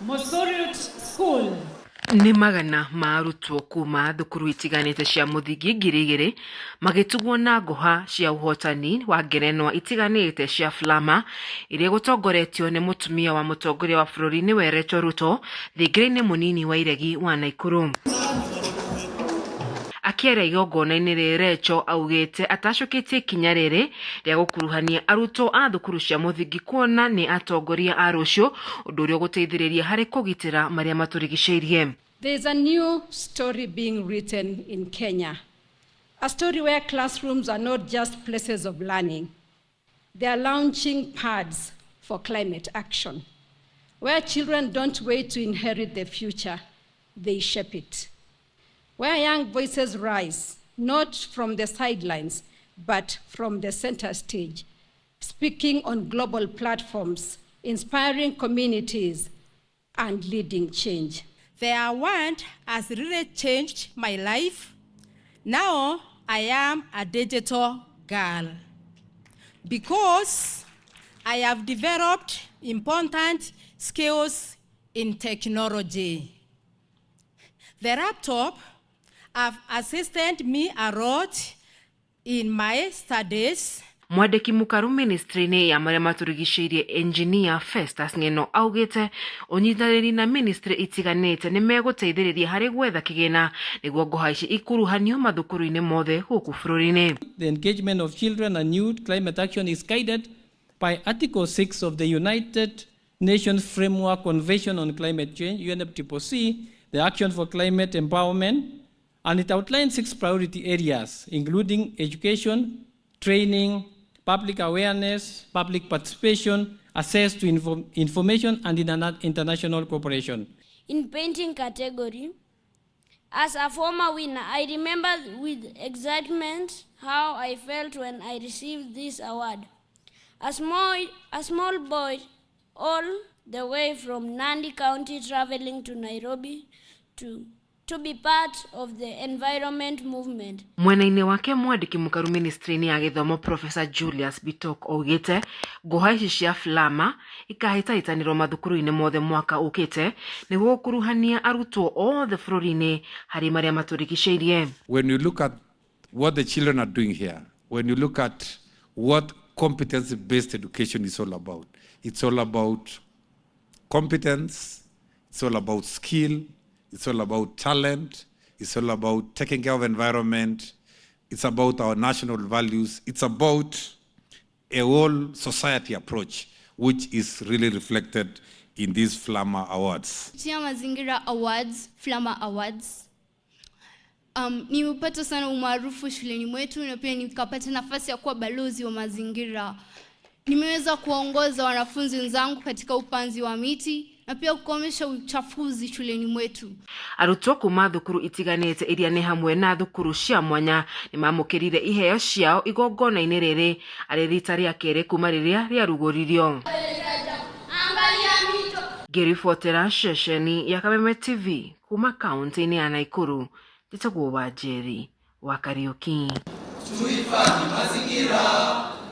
Mosorut School. Ni magana ma arutwo kuma thukuru itiganite cia muthingi 2,000 magitugwo na NGOHA cia uhotani wa ngerenwa itiganite cia FLAMA iria gutongoretio ni mutumia wa mutongoria wa bururi ni Ikoretwo Ruto thigire-ini munini wa iregi wa Naikuru. Akiera igongona-ini rirecho augite atacoketie kinya riri ria gukuruhania arutwo a thukuru cia muthingi kuona ni atongoria a rucio undu uria guteithiriria hari kugitira maria maturigiciirie. There is a new story being written in Kenya. A story where classrooms are not just places of learning. They are launching pads for climate action. Where children don't wait to inherit the future, they shape it. Where young voices rise, not from the sidelines, but from the center stage, speaking on global platforms, inspiring communities, and leading change. Their word has really changed my life. Now I am a digital girl because I have developed important skills in technology. The laptop have assisted me a lot in my studies. Mwandiki mukaru ministry-ini ya maria maturigiciirie engineer Festus Ng'eno augite unyitaniri na ministry itiganite ni meguteithiriria hari gwetha kigina niguo NGOHA ici ikuruhanio mathukuru-ini mothe guku bururi-ini. The engagement of children and youth climate action is guided by Article 6 of the United Nations Framework Convention on Climate Change, UNFCCC, the Action for Climate Empowerment, and it outlines 6 priority areas, including education, training, public awareness, public participation, access to information, and international cooperation. In painting category, as a former winner, I remember with excitement how I felt when I received this award. A small boy, all the way from Nandi County, traveling to Nairobi to be part of the environment movement. Mwena-ini wake mwandiki mukaru ministry-ini ya githomo Professor Julius Bitok augite NGOHA ici cia FLAMA ikahitahitanirwo mathukuru-ini mothe mwaka ukite niguo gukuruhania arutwo othe bururi-ini hari maria maturigiciirie. When you look at what the children are doing here, when you look at what competence-based education is all about, it's all about competence, it's all about skill, it's all about talent, it's all about taking care of environment, it's about our national values, it's about a whole society approach, which is really reflected in these FLAMA Awards. Kupitia Mazingira Awards, FLAMA Awards, nimepata sana umaarufu shuleni mwetu na pia nikapata nafasi ya kuwa balozi wa mazingira. Nimeweza kuongoza wanafunzi wenzangu katika upanzi wa miti na pia kukomesha uchafuzi shuleni mwetu. Arutwo kuma thukuru itiganite iria ni hamwe na thukuru cia mwanya ni mamukirire iheo ciao igongona-ini riri ari rita ria kere kuma riria riaruguririo. Ngiribotera ceceni ya Kameme TV kuma kaunti-ini ya Naikuru, Njitagwo Wanjeri wa Kariuki. Tuhifadhi mazingira.